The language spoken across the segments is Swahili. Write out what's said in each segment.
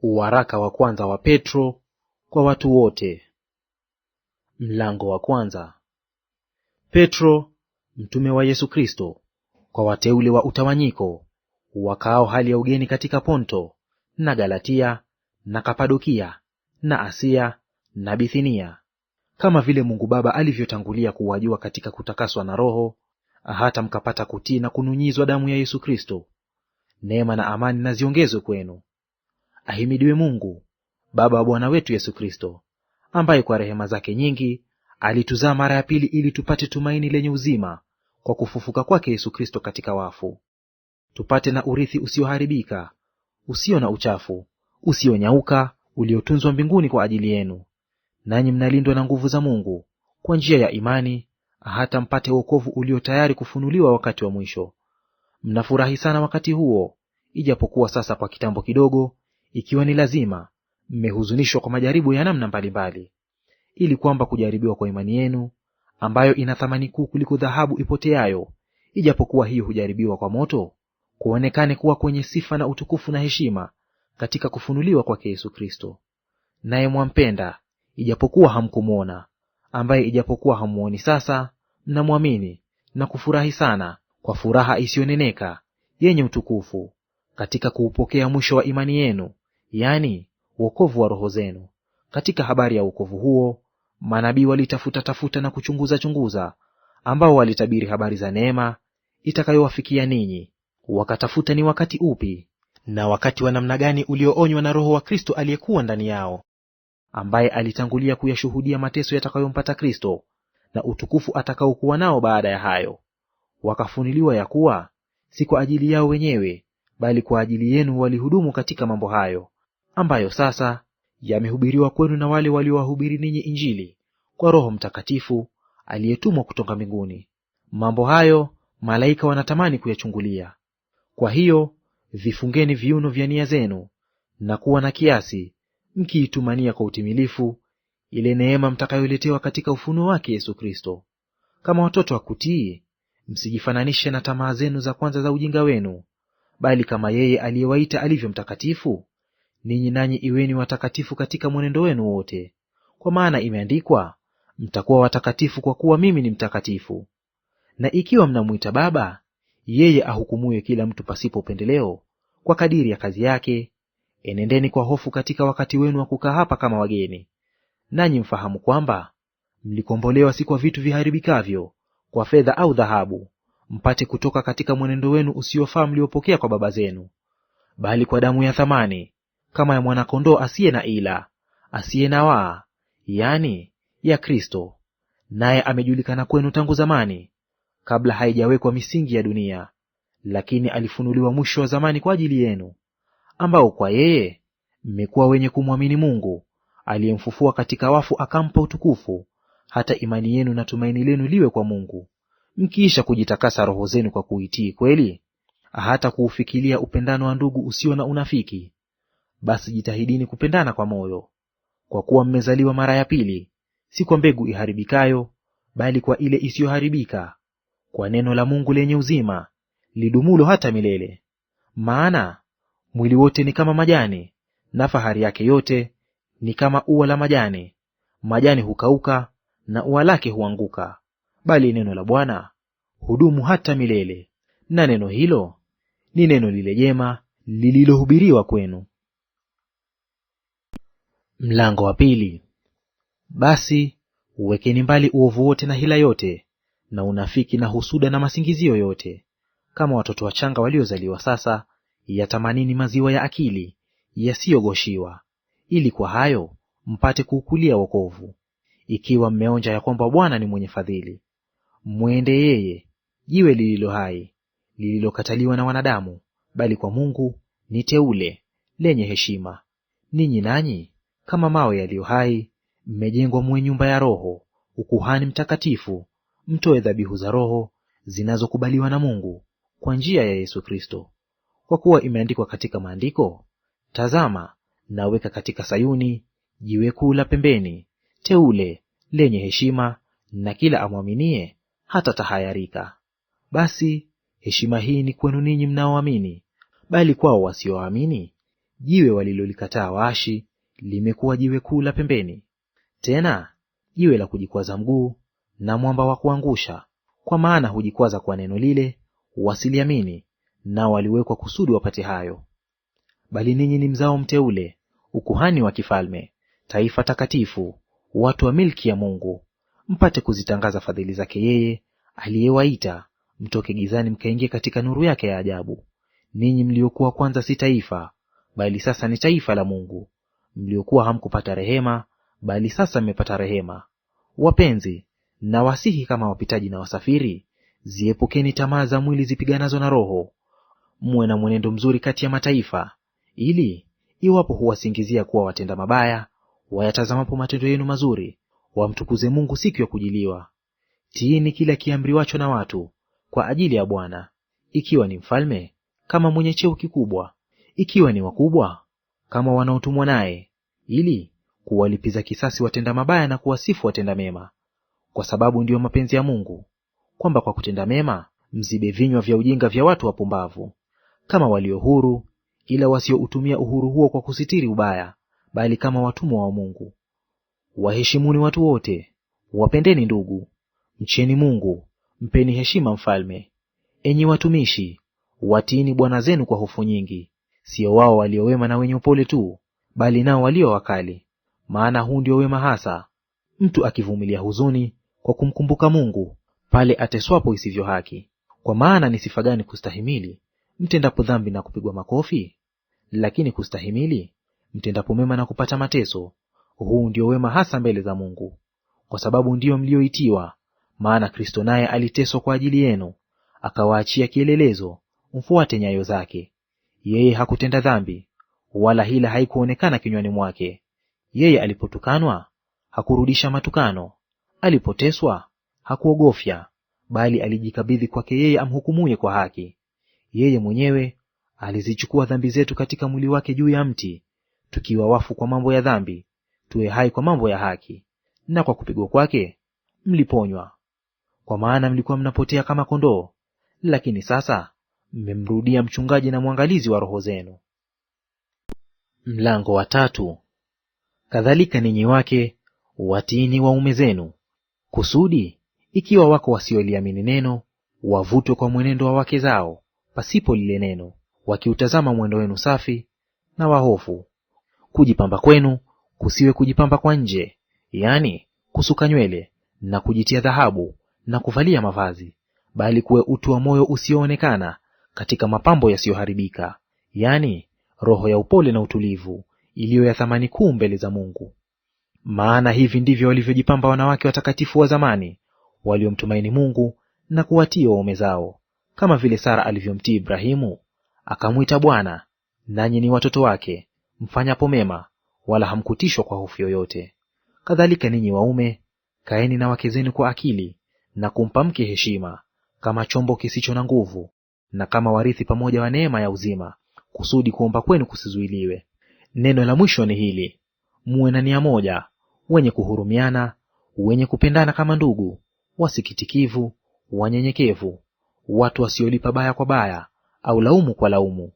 Waraka wa kwanza wa Petro kwa watu wote. Mlango wa kwanza. Petro, mtume wa Yesu Kristo, kwa wateule wa utawanyiko wakaao hali ya ugeni katika Ponto na Galatia na Kapadokia na Asia na Bithinia, kama vile Mungu Baba alivyotangulia kuwajua katika kutakaswa na Roho, hata mkapata kutii na kununyizwa damu ya Yesu Kristo. Neema na amani na ziongezwe kwenu. Ahimidiwe Mungu Baba wa Bwana wetu Yesu Kristo, ambaye kwa rehema zake nyingi alituzaa mara ya pili ili tupate tumaini lenye uzima kwa kufufuka kwake Yesu Kristo katika wafu, tupate na urithi usioharibika, usio na uchafu, usionyauka, uliotunzwa mbinguni kwa ajili yenu. Nanyi mnalindwa na nguvu za Mungu kwa njia ya imani, hata mpate wokovu ulio tayari kufunuliwa wakati wa mwisho. Mnafurahi sana wakati huo, ijapokuwa sasa kwa kitambo kidogo, ikiwa ni lazima, mmehuzunishwa kwa majaribu ya namna mbalimbali, ili kwamba kujaribiwa kwa imani yenu, ambayo ina thamani kuu kuliko dhahabu ipoteayo, ijapokuwa hiyo hujaribiwa kwa moto, kuonekane kuwa kwenye sifa na utukufu na heshima katika kufunuliwa kwake Yesu Kristo. Naye mwampenda, ijapokuwa hamkumwona; ambaye ijapokuwa hamuoni sasa, mnamwamini na kufurahi sana kwa furaha isiyoneneka yenye utukufu, katika kuupokea mwisho wa imani yenu, yani wokovu wa roho zenu. Katika habari ya wokovu huo manabii walitafuta na kuchunguza, ambao walitabiri habari za neema itakayowafikia ninyi. Wakatafuta ni wakati upi na wakati wa namna gani ulioonywa na Roho wa Kristo aliyekuwa ndani yao, ambaye alitangulia kuyashuhudia mateso yatakayompata Kristo na utukufu atakaokuwa nao baada ya hayo. Wakafunuliwa ya kuwa si kwa ajili yao wenyewe, bali kwa ajili yenu walihudumu katika mambo hayo, ambayo sasa yamehubiriwa kwenu na wale waliowahubiri ninyi Injili kwa Roho Mtakatifu aliyetumwa kutoka mbinguni. Mambo hayo malaika wanatamani kuyachungulia. Kwa hiyo vifungeni viuno vya nia zenu na kuwa na kiasi, mkiitumania kwa utimilifu ile neema mtakayoletewa katika ufunuo wake Yesu Kristo. Kama watoto wa kutii, msijifananishe na tamaa zenu za kwanza za ujinga wenu, bali kama yeye aliyewaita alivyo mtakatifu, ninyi nanyi iweni watakatifu katika mwenendo wenu wote. Kwa maana imeandikwa, mtakuwa watakatifu kwa kuwa mimi ni mtakatifu. Na ikiwa mnamwita Baba yeye ahukumuye kila mtu pasipo upendeleo kwa kadiri ya kazi yake, enendeni kwa hofu katika wakati wenu wa kukaa hapa kama wageni. Nanyi mfahamu kwamba mlikombolewa si kwa vitu viharibikavyo, kwa fedha au dhahabu, mpate kutoka katika mwenendo wenu usiofaa mliopokea kwa baba zenu, bali kwa damu ya thamani, kama ya mwana-kondoo asiye na ila, asiye na waa, yani ya Kristo. Naye amejulikana kwenu tangu zamani, kabla haijawekwa misingi ya dunia, lakini alifunuliwa mwisho wa zamani kwa ajili yenu, ambao kwa yeye mmekuwa wenye kumwamini Mungu, aliyemfufua katika wafu akampa utukufu, hata imani yenu na tumaini lenu liwe kwa Mungu, mkiisha kujitakasa roho zenu kwa kuitii kweli, hata kuufikilia upendano wa ndugu usio na unafiki. Basi jitahidini kupendana kwa moyo, kwa kuwa mmezaliwa mara ya pili, si kwa mbegu iharibikayo, bali kwa ile isiyoharibika, kwa neno la Mungu lenye uzima, lidumulo hata milele. Maana mwili wote ni kama majani, na fahari yake yote ni kama ua la majani. Majani hukauka na ua lake huanguka, bali neno la Bwana hudumu hata milele. Na neno hilo ni neno lile jema lililohubiriwa kwenu. Mlango wa pili. Basi uwekeni mbali uovu wote na hila yote na unafiki na husuda na masingizio yote. Kama watoto wachanga waliozaliwa sasa, yatamanini maziwa ya akili yasiyogoshiwa, ili kwa hayo mpate kuukulia wokovu, ikiwa mmeonja ya kwamba Bwana ni mwenye fadhili. Mwende yeye, jiwe lililo hai, lililokataliwa na wanadamu, bali kwa Mungu ni teule, lenye heshima. Ninyi nanyi kama mawe yaliyo hai, mmejengwa muwe nyumba ya Roho, ukuhani mtakatifu, mtoe dhabihu za Roho zinazokubaliwa na Mungu kwa njia ya Yesu Kristo. Kwa kuwa imeandikwa katika Maandiko, tazama, naweka katika Sayuni jiwe kuu la pembeni, teule, lenye heshima, na kila amwaminie hata tahayarika. Basi heshima hii ni kwenu ninyi mnaoamini, bali kwao wasioamini jiwe walilolikataa waashi limekuwa jiwe kuu la pembeni, tena jiwe la kujikwaza mguu na mwamba wa kuangusha. Kwa maana hujikwaza kwa neno lile, wasiliamini, nao waliwekwa kusudi wapate hayo. Bali ninyi ni mzao mteule, ukuhani wa kifalme, taifa takatifu, watu wa milki ya Mungu, mpate kuzitangaza fadhili zake yeye aliyewaita mtoke gizani mkaingie katika nuru yake ya ajabu. Ninyi mliokuwa kwanza si taifa, bali sasa ni taifa la Mungu; mliokuwa hamkupata rehema, bali sasa mmepata rehema. Wapenzi, na wasihi kama wapitaji na wasafiri, ziepukeni tamaa za mwili zipiganazo na roho. Muwe na mwenendo mzuri kati ya mataifa, ili iwapo huwasingizia kuwa watenda mabaya, wayatazamapo matendo yenu mazuri, wamtukuze Mungu siku ya kujiliwa. Tiini kila kiamriwacho na watu kwa ajili ya Bwana, ikiwa ni mfalme kama mwenye cheo kikubwa, ikiwa ni wakubwa kama wanaotumwa naye, ili kuwalipiza kisasi watenda mabaya na kuwasifu watenda mema. Kwa sababu ndiyo mapenzi ya Mungu, kwamba kwa kutenda mema mzibe vinywa vya ujinga vya watu wapumbavu, kama walio huru, ila wasioutumia uhuru huo kwa kusitiri ubaya, bali kama watumwa wa Mungu. Waheshimuni watu wote, wapendeni ndugu, mcheni Mungu, mpeni heshima mfalme. Enyi watumishi, watiini bwana zenu kwa hofu nyingi, sio wao walio wema na wenye upole tu, bali nao walio wakali. Maana huu ndio wema hasa, mtu akivumilia huzuni kwa kumkumbuka Mungu, pale ateswapo isivyo haki. Kwa maana ni sifa gani kustahimili mtendapo dhambi na kupigwa makofi? Lakini kustahimili mtendapo mema na kupata mateso, huu ndio wema hasa mbele za Mungu. Kwa sababu ndiyo mlioitiwa, maana Kristo naye aliteswa kwa ajili yenu, akawaachia kielelezo, mfuate nyayo zake. Yeye hakutenda dhambi, wala hila haikuonekana kinywani mwake. Yeye alipotukanwa, hakurudisha matukano; alipoteswa, hakuogofya, bali alijikabidhi kwake yeye amhukumuye kwa haki. Yeye mwenyewe alizichukua dhambi zetu katika mwili wake juu ya mti, tukiwa wafu kwa mambo ya dhambi, tuwe hai kwa mambo ya haki. Na kwa kupigwa kwake mliponywa. Kwa maana mlikuwa mnapotea kama kondoo, lakini sasa mmemrudia mchungaji na mwangalizi wa roho zenu. Mlango wa tatu. Kadhalika ninyi wake watiini waume zenu, kusudi ikiwa wako wasioliamini neno, wavutwe kwa mwenendo wa wake zao pasipo lile neno, wakiutazama mwendo wenu safi na wahofu. Kujipamba kwenu kusiwe kujipamba kwa nje, yaani kusuka nywele na kujitia dhahabu na kuvalia mavazi, bali kuwe utu wa moyo usioonekana katika mapambo yasiyoharibika, yaani roho ya upole na utulivu, iliyo ya thamani kuu mbele za Mungu. Maana hivi ndivyo walivyojipamba wanawake watakatifu wa zamani, waliomtumaini Mungu na kuwatii waume zao, kama vile Sara alivyomtii Ibrahimu, akamwita Bwana. Nanyi ni watoto wake, mfanyapo mema, wala hamkutishwa kwa hofu yoyote. Kadhalika ninyi waume, kaeni na wake zenu kwa akili, na kumpa mke heshima, kama chombo kisicho na nguvu, na kama warithi pamoja wa neema ya uzima, kusudi kuomba kwenu kusizuiliwe. Neno la mwisho ni hili: muwe na nia moja, wenye kuhurumiana, wenye kupendana kama ndugu, wasikitikivu, wanyenyekevu, watu wasiolipa baya kwa baya, au laumu kwa laumu,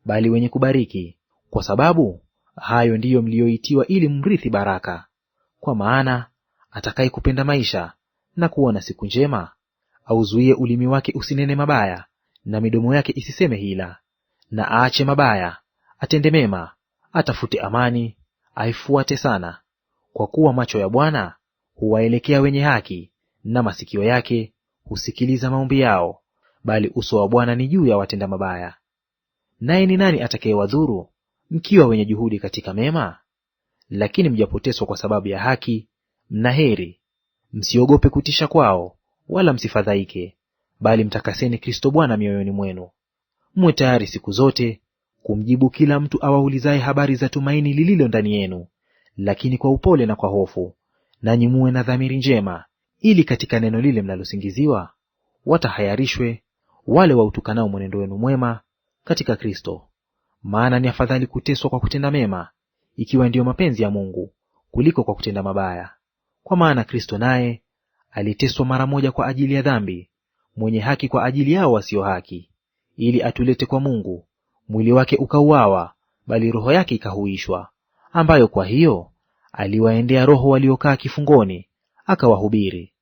bali wenye kubariki, kwa sababu hayo ndiyo mlioitiwa, ili mrithi baraka. Kwa maana atakaye kupenda maisha na kuona siku njema, auzuie ulimi wake usinene mabaya, na midomo yake isiseme hila. Na aache mabaya, atende mema, atafute amani, aifuate sana. Kwa kuwa macho ya Bwana huwaelekea wenye haki, na masikio yake husikiliza maombi yao, bali uso wa Bwana ni juu ya watenda mabaya. Naye ni nani atakayewadhuru mkiwa wenye juhudi katika mema? Lakini mjapoteswa kwa sababu ya haki, mna heri. Msiogope kutisha kwao, wala msifadhaike, bali mtakaseni Kristo Bwana mioyoni mwenu. Mwe tayari siku zote kumjibu kila mtu awaulizaye habari za tumaini lililo ndani yenu, lakini kwa upole na kwa hofu. Nanyi muwe na dhamiri njema, ili katika neno lile mnalosingiziwa watahayarishwe wale wautukanao mwenendo wenu mwema katika Kristo. Maana ni afadhali kuteswa kwa kutenda mema, ikiwa ndiyo mapenzi ya Mungu, kuliko kwa kutenda mabaya. Kwa maana Kristo naye aliteswa mara moja kwa ajili ya dhambi, mwenye haki kwa ajili yao wasio haki, ili atulete kwa Mungu, mwili wake ukauawa bali roho yake ikahuishwa, ambayo kwa hiyo aliwaendea roho waliokaa kifungoni, akawahubiri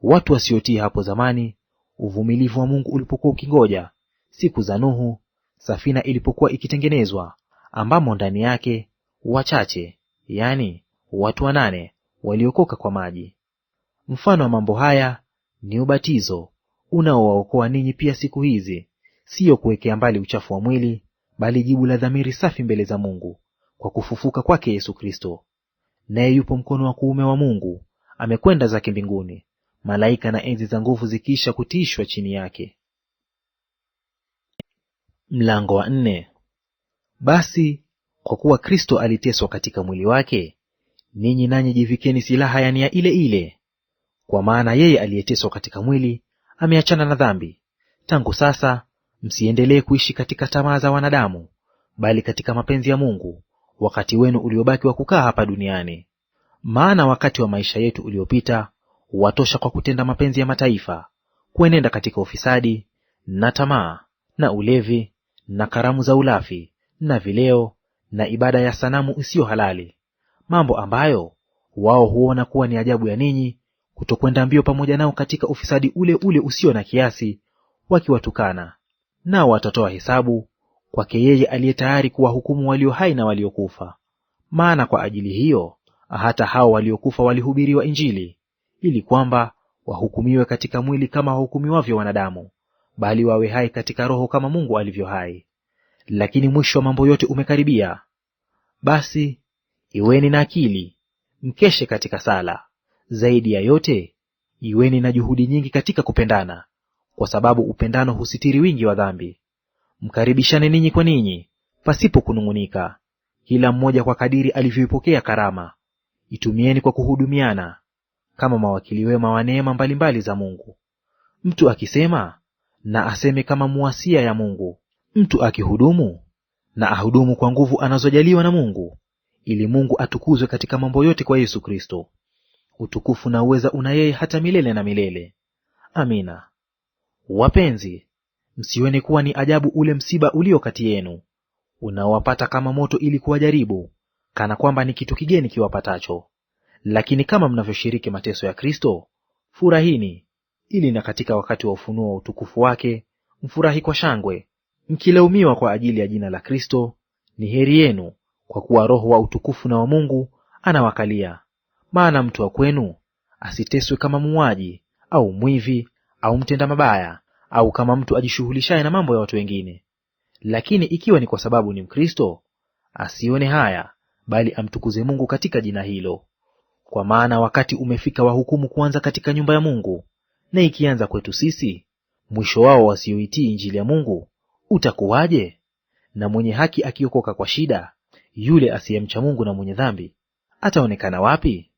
watu wasiotii hapo zamani, uvumilivu wa Mungu ulipokuwa ukingoja siku za Nuhu, safina ilipokuwa ikitengenezwa, ambamo ndani yake wachache, yani watu 8 waliokoka kwa maji. Mfano wa mambo haya ni ubatizo unaowaokoa ninyi pia siku hizi, siyo kuwekea mbali uchafu wa mwili, bali jibu la dhamiri safi mbele za Mungu kwa kufufuka kwake Yesu Kristo. Naye yupo mkono wa kuume wa Mungu, amekwenda zake mbinguni, malaika na enzi za nguvu zikiisha kutiishwa chini yake. Mlango wa 4. Basi kwa kuwa Kristo aliteswa katika mwili wake, ninyi nanyi jivikeni silaha ya nia ile ile. Kwa maana yeye aliyeteswa katika mwili ameachana na dhambi. Tangu sasa msiendelee kuishi katika tamaa za wanadamu, bali katika mapenzi ya Mungu, wakati wenu uliobaki wa kukaa hapa duniani. Maana wakati wa maisha yetu uliopita watosha kwa kutenda mapenzi ya mataifa, kuenenda katika ufisadi na tamaa na ulevi na karamu za ulafi na vileo na ibada ya sanamu isiyo halali, mambo ambayo wao huona kuwa ni ajabu ya ninyi kutokwenda mbio pamoja nao katika ufisadi ule ule usio na kiasi, wakiwatukana. Nao watatoa hesabu kwake yeye aliye tayari kuwahukumu walio hai na waliokufa. Maana kwa ajili hiyo hata hao waliokufa walihubiriwa Injili, ili kwamba wahukumiwe katika mwili kama wahukumiwavyo wanadamu, bali wawe hai katika roho kama Mungu alivyo hai. Lakini mwisho wa mambo yote umekaribia. Basi iweni na akili, mkeshe katika sala. Zaidi ya yote, iweni na juhudi nyingi katika kupendana, kwa sababu upendano husitiri wingi wa dhambi. Mkaribishane ninyi kwa ninyi, pasipo kunung'unika, kila mmoja kwa kadiri alivyoipokea karama. Itumieni kwa kuhudumiana, kama mawakili wema wa neema mbalimbali za Mungu. Mtu akisema, na aseme kama muasia ya Mungu. Mtu akihudumu, na ahudumu kwa nguvu anazojaliwa na Mungu, ili Mungu atukuzwe katika mambo yote kwa Yesu Kristo. Utukufu na uweza una yeye hata milele na milele. Amina. Wapenzi, msione kuwa ni ajabu ule msiba ulio kati yenu, unaowapata kama moto, ili kuwajaribu, kana kwamba ni kitu kigeni kiwapatacho. Lakini kama mnavyoshiriki mateso ya Kristo, furahini, ili na katika wakati wa ufunuo wa utukufu wake mfurahi kwa shangwe, mkilaumiwa kwa ajili ya jina la Kristo. Ni heri yenu, kwa kuwa Roho wa utukufu na wa Mungu anawakalia. Maana mtu wa kwenu asiteswe kama muuaji au mwivi au mtenda mabaya, au kama mtu ajishughulishaye na mambo ya watu wengine. Lakini ikiwa ni kwa sababu ni Mkristo, asione haya, bali amtukuze Mungu katika jina hilo. Kwa maana wakati umefika wa hukumu kuanza katika nyumba ya Mungu, na ikianza kwetu sisi, mwisho wao wasioitii Injili ya Mungu utakuwaje? Na mwenye haki akiokoka kwa shida, yule asiyemcha Mungu na mwenye dhambi ataonekana wapi?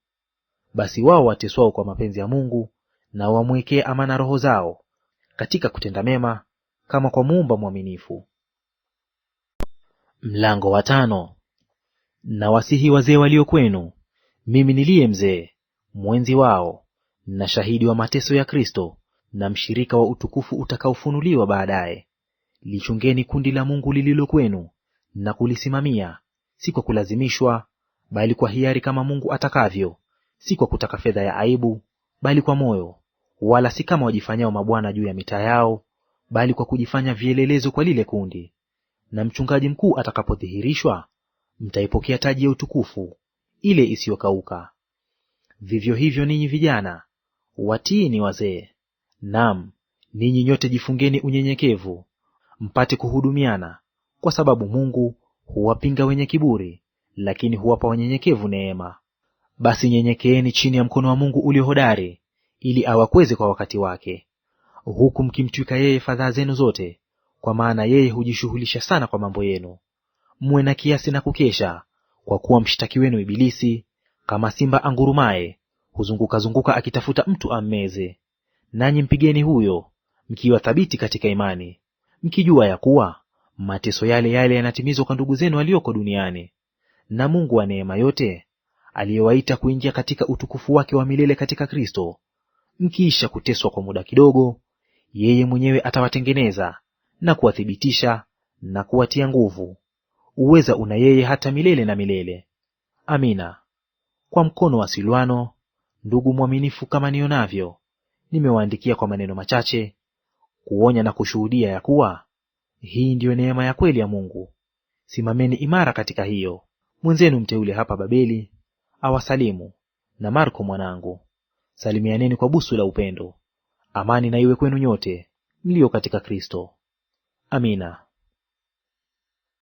Basi wao wateswao kwa mapenzi ya Mungu na wamwekee amana roho zao katika kutenda mema, kama kwa Muumba mwaminifu. Mlango wa 5. Na wasihi wazee walio kwenu, mimi niliye mzee, mwenzi wao, na shahidi wa mateso ya Kristo, na mshirika wa utukufu utakaofunuliwa baadaye. Lichungeni kundi la Mungu lililo kwenu, na kulisimamia, si kwa kulazimishwa, bali kwa hiari, kama Mungu atakavyo, si kwa kutaka fedha ya aibu, bali kwa moyo; wala si kama wajifanyao mabwana juu ya mitaa yao, bali kwa kujifanya vielelezo kwa lile kundi. Na mchungaji mkuu atakapodhihirishwa, mtaipokea taji ya utukufu ile isiyokauka. Vivyo hivyo ninyi vijana, watiini wazee. Naam, ninyi nyote jifungeni unyenyekevu, mpate kuhudumiana, kwa sababu Mungu huwapinga wenye kiburi, lakini huwapa wanyenyekevu neema. Basi nyenyekeeni chini ya mkono wa Mungu ulio hodari, ili awakweze kwa wakati wake, huku mkimtwika yeye fadhaa zenu zote, kwa maana yeye hujishughulisha sana kwa mambo yenu. Mwe na kiasi na kukesha, kwa kuwa mshtaki wenu Ibilisi, kama simba angurumaye, huzunguka akitafuta mtu ammeze. Nanyi mpigeni huyo, mkiwa thabiti katika imani, mkijua ya kuwa mateso yale yale yanatimizwa kwa ndugu zenu walioko duniani. Na Mungu wa neema yote, aliyewaita kuingia katika utukufu wake wa milele katika Kristo, mkiisha kuteswa kwa muda kidogo, yeye mwenyewe atawatengeneza na kuwathibitisha na kuwatia nguvu. uweza una yeye hata milele na milele. Amina. Kwa mkono wa Silwano, ndugu mwaminifu kama nionavyo, nimewaandikia kwa maneno machache, kuonya na kushuhudia ya kuwa hii ndiyo neema ya kweli ya Mungu. Simameni imara katika hiyo. Mwenzenu mteule hapa Babeli awasalimu, na Marko mwanangu. Salimianeni kwa busu la upendo. Amani na iwe kwenu nyote mlio katika Kristo. Amina.